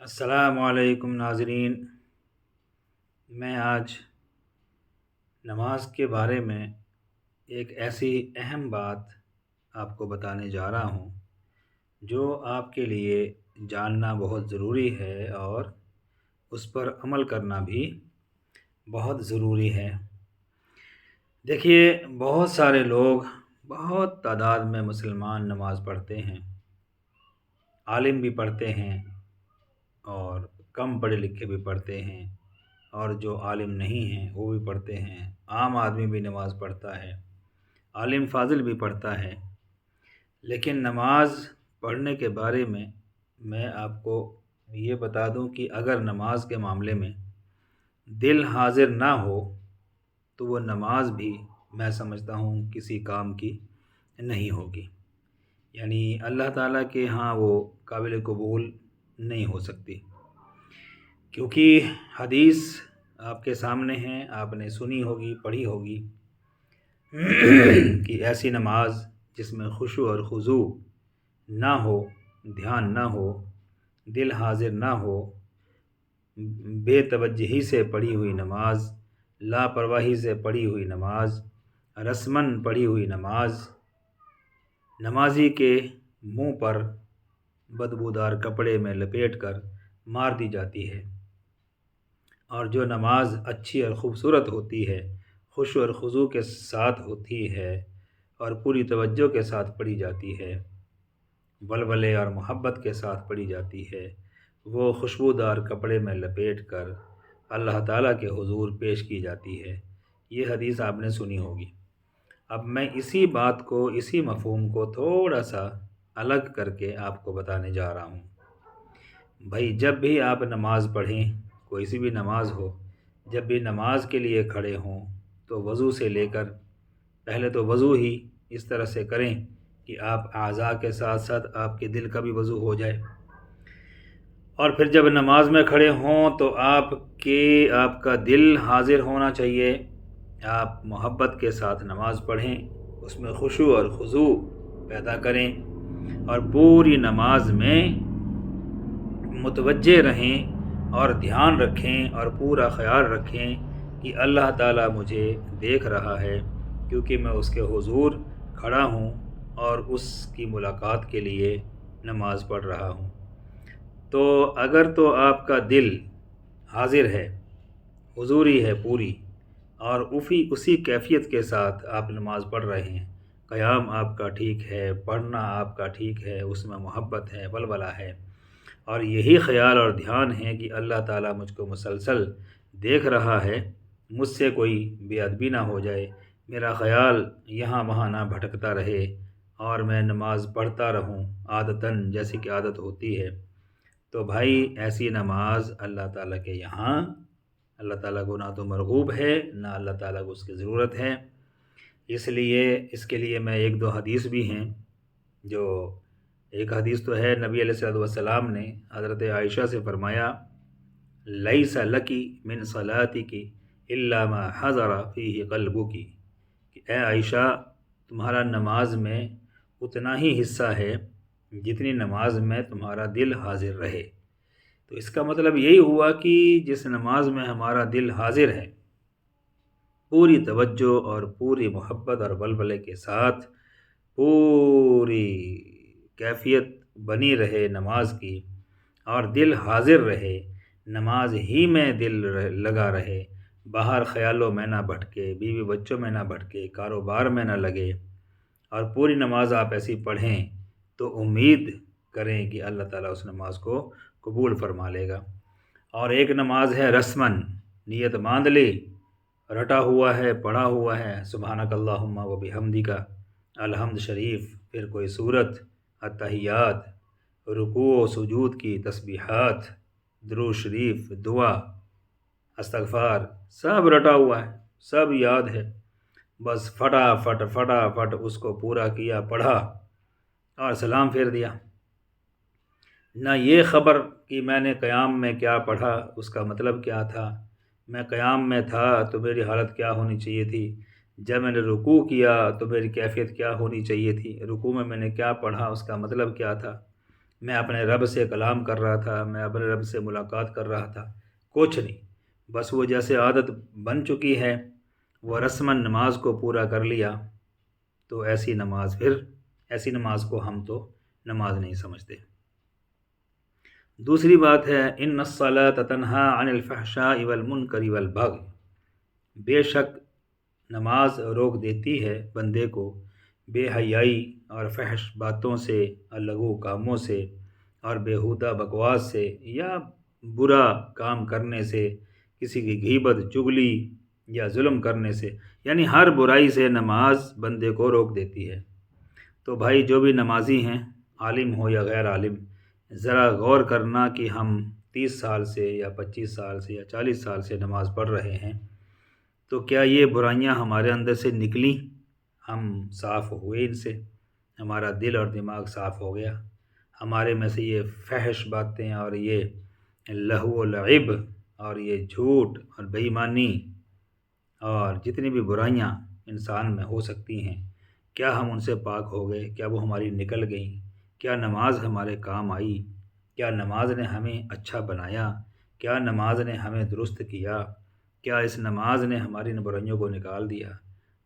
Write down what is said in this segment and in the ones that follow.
السلام علیکم ناظرین، میں آج نماز کے بارے میں ایک ایسی اہم بات آپ کو بتانے جا رہا ہوں جو آپ کے لیے جاننا بہت ضروری ہے اور اس پر عمل کرنا بھی بہت ضروری ہے۔ دیکھیے، بہت سارے لوگ بہت تعداد میں مسلمان نماز پڑھتے ہیں، عالم بھی پڑھتے ہیں اور کم پڑھے لکھے بھی پڑھتے ہیں، اور جو عالم نہیں ہیں وہ بھی پڑھتے ہیں۔ عام آدمی بھی نماز پڑھتا ہے، عالم فاضل بھی پڑھتا ہے۔ لیکن نماز پڑھنے کے بارے میں آپ کو یہ بتا دوں کہ اگر نماز کے معاملے میں دل حاضر نہ ہو تو وہ نماز بھی میں سمجھتا ہوں کسی کام کی نہیں ہوگی، یعنی اللہ تعالیٰ کے ہاں وہ قابل قبول نہیں ہو سکتی، کیونکہ حدیث آپ کے سامنے ہے، آپ نے سنی ہوگی، پڑھی ہوگی کہ ایسی نماز جس میں خشوع اور خضوع نہ ہو، دھیان نہ ہو، دل حاضر نہ ہو، بے توجہی سے پڑھی ہوئی نماز، لاپرواہی سے پڑھی ہوئی نماز، رسماً پڑھی ہوئی نماز، نمازی کے منہ پر بدبودار کپڑے میں لپیٹ کر مار دی جاتی ہے۔ اور جو نماز اچھی اور خوبصورت ہوتی ہے، خشوع اور خضوع کے ساتھ ہوتی ہے اور پوری توجہ کے ساتھ پڑھی جاتی ہے، ولولے اور محبت کے ساتھ پڑھی جاتی ہے، وہ خوشبودار کپڑے میں لپیٹ کر اللہ تعالیٰ کے حضور پیش کی جاتی ہے۔ یہ حدیث آپ نے سنی ہوگی۔ اب میں اسی بات کو، اسی مفہوم کو تھوڑا سا الگ کر کے آپ کو بتانے جا رہا ہوں۔ بھائی، جب بھی آپ نماز پڑھیں، کوئی سی بھی نماز ہو، جب بھی نماز کے لیے کھڑے ہوں تو وضو سے لے کر پہلے تو وضو ہی اس طرح سے کریں کہ آپ اعضاء کے ساتھ ساتھ آپ کے دل کا بھی وضو ہو جائے، اور پھر جب نماز میں کھڑے ہوں تو آپ کا دل حاضر ہونا چاہیے، آپ محبت کے ساتھ نماز پڑھیں، اس میں خشوع اور خضوع پیدا کریں اور پوری نماز میں متوجہ رہیں اور دھیان رکھیں اور پورا خیال رکھیں کہ اللہ تعالیٰ مجھے دیکھ رہا ہے، کیونکہ میں اس کے حضور کھڑا ہوں اور اس کی ملاقات کے لیے نماز پڑھ رہا ہوں۔ تو اگر تو آپ کا دل حاضر ہے، حضوری ہے پوری، اور اسی کیفیت کے ساتھ آپ نماز پڑھ رہے ہیں، قیام آپ کا ٹھیک ہے، پڑھنا آپ کا ٹھیک ہے، اس میں محبت ہے، ولولہ ہے، اور یہی خیال اور دھیان ہے کہ اللہ تعالیٰ مجھ کو مسلسل دیکھ رہا ہے، مجھ سے کوئی بے ادبی نہ ہو جائے، میرا خیال یہاں وہاں نہ بھٹکتا رہے اور میں نماز پڑھتا رہوں عادتاً، جیسے کہ عادت ہوتی ہے، تو بھائی ایسی نماز اللہ تعالیٰ کے یہاں، اللہ تعالیٰ کو نہ تو مرغوب ہے، نہ اللہ تعالیٰ کو اس کی ضرورت ہے۔ اس کے لیے میں ایک دو حدیث بھی ہیں، جو ایک حدیث تو ہے، نبی علیہ الصلوۃ والسلام نے حضرت عائشہ سے فرمایا، لیس لکی من صلاتک الا ما حضر فیہ قلبک، کہ اے عائشہ، تمہارا نماز میں اتنا ہی حصہ ہے جتنی نماز میں تمہارا دل حاضر رہے۔ تو اس کا مطلب یہی ہوا کہ جس نماز میں ہمارا دل حاضر ہے، پوری توجہ اور پوری محبت اور ولولے کے ساتھ پوری کیفیت بنی رہے نماز کی، اور دل حاضر رہے، نماز ہی میں دل لگا رہے، باہر خیالوں میں نہ بھٹکے، بیوی بچوں میں نہ بھٹکے، کاروبار میں نہ لگے، اور پوری نماز آپ ایسی پڑھیں تو امید کریں کہ اللہ تعالیٰ اس نماز کو قبول فرما لے گا۔ اور ایک نماز ہے رسماً، نیت باندھ لی، رٹا ہوا ہے، پڑھا ہوا ہے، سبحانک اللہم و بحمدک، الحمد شریف، پھر کوئی سورت، التحیات، رکوع و سجود کی تسبیحات، درود شریف، دعا، استغفار، سب رٹا ہوا ہے، سب یاد ہے، بس فٹافٹ اس کو پورا کیا، پڑھا اور سلام پھیر دیا۔ نہ یہ خبر کہ میں نے قیام میں کیا پڑھا، اس کا مطلب کیا تھا، میں قیام میں تھا تو میری حالت کیا ہونی چاہیے تھی، جب میں نے رکوع کیا تو میری کیفیت کیا ہونی چاہیے تھی، رکوع میں نے کیا پڑھا، اس کا مطلب کیا تھا، میں اپنے رب سے کلام کر رہا تھا، میں اپنے رب سے ملاقات کر رہا تھا، کچھ نہیں، بس وہ جیسے عادت بن چکی ہے، وہ رسماً نماز کو پورا کر لیا، تو ایسی نماز کو ہم تو نماز نہیں سمجھتے۔ دوسری بات ہے ان الصلاۃ تنہا عن الفحشاء والمنکر والبغی، بے شک نماز روک دیتی ہے بندے کو بے حیائی اور فحش باتوں سے اور لغو کاموں سے اور بیہودہ بکواس سے یا برا کام کرنے سے، کسی کی غیبت، چغلی یا ظلم کرنے سے، یعنی ہر برائی سے نماز بندے کو روک دیتی ہے۔ تو بھائی جو بھی نمازی ہیں، عالم ہو یا غیر عالم، ذرا غور کرنا کہ ہم 30 سال سے یا 25 سال سے یا 40 سال سے نماز پڑھ رہے ہیں، تو کیا یہ برائیاں ہمارے اندر سے نکلیں؟ ہم صاف ہوئے ان سے، ہمارا دل اور دماغ صاف ہو گیا، ہمارے میں سے یہ فحش باتیں اور یہ لہو و لعب اور یہ جھوٹ اور بے ایمانی اور جتنی بھی برائیاں انسان میں ہو سکتی ہیں، کیا ہم ان سے پاک ہو گئے؟ کیا وہ ہماری نکل گئیں؟ کیا نماز ہمارے کام آئی؟ کیا نماز نے ہمیں اچھا بنایا؟ کیا نماز نے ہمیں درست کیا؟ کیا اس نماز نے ہماری ان برائیوں کو نکال دیا؟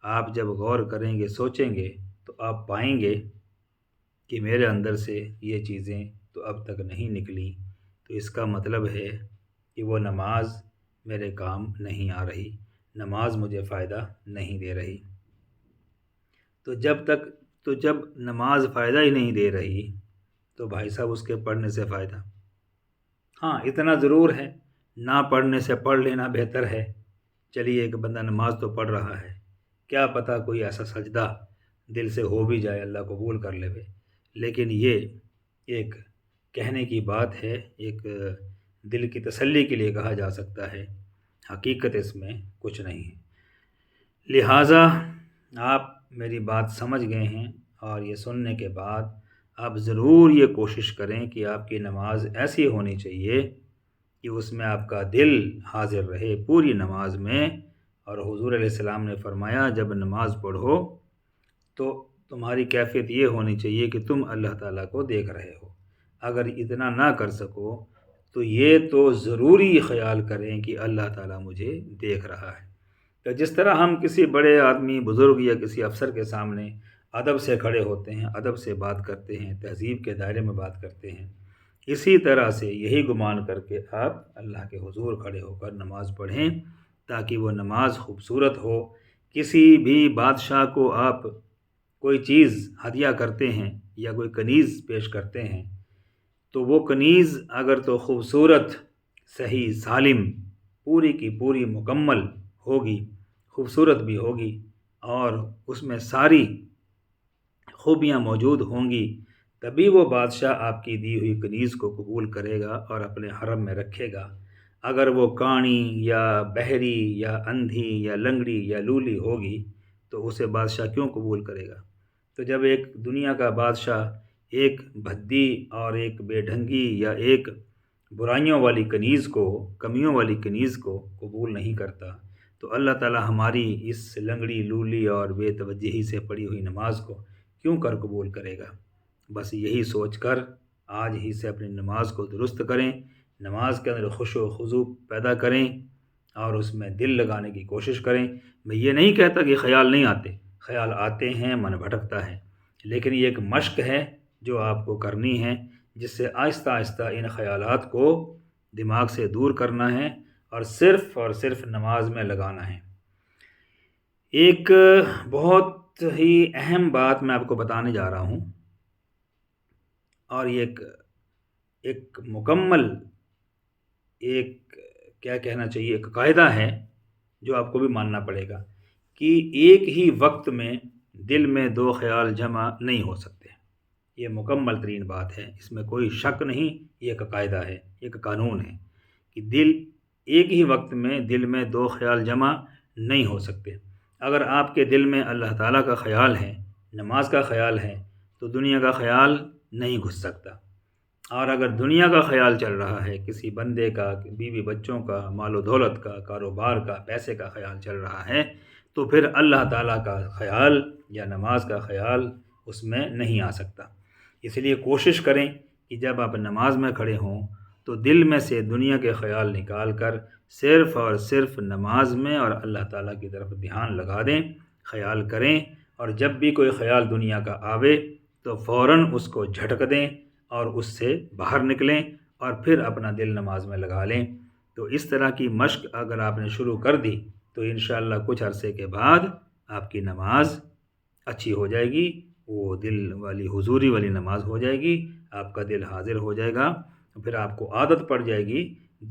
آپ جب غور کریں گے، سوچیں گے، تو آپ پائیں گے کہ میرے اندر سے یہ چیزیں تو اب تک نہیں نکلیں، تو اس کا مطلب ہے کہ وہ نماز میرے کام نہیں آ رہی، نماز مجھے فائدہ نہیں دے رہی۔ تو جب نماز فائدہ ہی نہیں دے رہی، تو بھائی صاحب اس کے پڑھنے سے فائدہ؟ ہاں، اتنا ضرور ہے، نہ پڑھنے سے پڑھ لینا بہتر ہے۔ چلیے ایک بندہ نماز تو پڑھ رہا ہے، کیا پتہ کوئی ایسا سجدہ دل سے ہو بھی جائے، اللہ قبول کر لے، لیکن یہ ایک کہنے کی بات ہے، ایک دل کی تسلی کے لیے کہا جا سکتا ہے، حقیقت اس میں کچھ نہیں ہے۔ لہٰذا آپ میری بات سمجھ گئے ہیں، اور یہ سننے کے بعد آپ ضرور یہ کوشش کریں کہ آپ کی نماز ایسی ہونی چاہیے کہ اس میں آپ کا دل حاضر رہے پوری نماز میں۔ اور حضور علیہ السلام نے فرمایا جب نماز پڑھو تو تمہاری کیفیت یہ ہونی چاہیے کہ تم اللہ تعالیٰ کو دیکھ رہے ہو۔ اگر اتنا نہ کر سکو تو یہ تو ضروری خیال کریں کہ اللہ تعالیٰ مجھے دیکھ رہا ہے۔ تو جس طرح ہم کسی بڑے آدمی، بزرگ یا کسی افسر کے سامنے ادب سے کھڑے ہوتے ہیں، ادب سے بات کرتے ہیں، تہذیب کے دائرے میں بات کرتے ہیں، اسی طرح سے یہی گمان کر کے آپ اللہ کے حضور کھڑے ہو کر نماز پڑھیں، تاکہ وہ نماز خوبصورت ہو۔ کسی بھی بادشاہ کو آپ کوئی چیز ہدیہ کرتے ہیں یا کوئی کنیز پیش کرتے ہیں، تو وہ کنیز اگر تو خوبصورت، صحیح، سالم، پوری کی پوری مکمل ہوگی، خوبصورت بھی ہوگی اور اس میں ساری خوبیاں موجود ہوں گی، تبھی وہ بادشاہ آپ کی دی ہوئی کنیز کو قبول کرے گا اور اپنے حرم میں رکھے گا۔ اگر وہ کاڼی یا بہری یا اندھی یا لنگڑی یا لولی ہوگی تو اسے بادشاہ کیوں قبول کرے گا؟ تو جب ایک دنیا کا بادشاہ ایک بھدی اور ایک بے ڈھنگی یا ایک برائیوں والی کنیز کو، کمیوں والی کنیز کو قبول نہیں کرتا، تو اللہ تعالیٰ ہماری اس لنگڑی، لولی اور بے توجہی سے پڑھی ہوئی نماز کو کیوں کر قبول کرے گا؟ بس یہی سوچ کر آج ہی سے اپنی نماز کو درست کریں، نماز کے اندر خشوع و خضوع پیدا کریں اور اس میں دل لگانے کی کوشش کریں۔ میں یہ نہیں کہتا کہ خیال نہیں آتے، خیال آتے ہیں، من بھٹکتا ہے، لیکن یہ ایک مشق ہے جو آپ کو کرنی ہے، جس سے آہستہ آہستہ ان خیالات کو دماغ سے دور کرنا ہے اور صرف نماز میں لگانا ہے۔ ایک بہت ہی اہم بات میں آپ کو بتانے جا رہا ہوں، اور یہ ایک مکمل، ایک کیا کہنا چاہیے، ایک قاعدہ ہے جو آپ کو بھی ماننا پڑے گا کہ ایک ہی وقت میں دل میں دو خیال جمع نہیں ہو سکتے۔ یہ مکمل ترین بات ہے، اس میں کوئی شک نہیں، یہ ایک قاعدہ ہے، ایک قانون ہے کہ ایک ہی وقت میں دل میں دو خیال جمع نہیں ہو سکتے۔ اگر آپ کے دل میں اللہ تعالیٰ کا خیال ہے، نماز کا خیال ہے، تو دنیا کا خیال نہیں گھس سکتا، اور اگر دنیا کا خیال چل رہا ہے، کسی بندے کا، بیوی بچوں کا، مال و دولت کا، کاروبار کا، پیسے کا خیال چل رہا ہے، تو پھر اللہ تعالیٰ کا خیال یا نماز کا خیال اس میں نہیں آ سکتا۔ اس لیے کوشش کریں کہ جب آپ نماز میں کھڑے ہوں تو دل میں سے دنیا کے خیال نکال کر صرف اور صرف نماز میں اور اللہ تعالیٰ کی طرف دھیان لگا دیں، خیال کریں، اور جب بھی کوئی خیال دنیا کا آوے تو فوراً اس کو جھٹک دیں اور اس سے باہر نکلیں اور پھر اپنا دل نماز میں لگا لیں۔ تو اس طرح کی مشق اگر آپ نے شروع کر دی تو انشاءاللہ کچھ عرصے کے بعد آپ کی نماز اچھی ہو جائے گی، وہ دل والی حضوری والی نماز ہو جائے گی، آپ کا دل حاضر ہو جائے گا، پھر آپ کو عادت پڑ جائے گی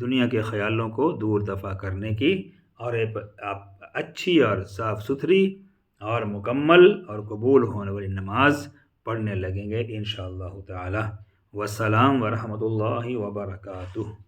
دنیا کے خیالوں کو دور دفع کرنے کی، اور آپ اچھی اور صاف ستھری اور مکمل اور قبول ہونے والی نماز پڑھنے لگیں گے انشاءاللہ تعالی۔ والسلام ورحمۃ اللہ وبرکاتہ۔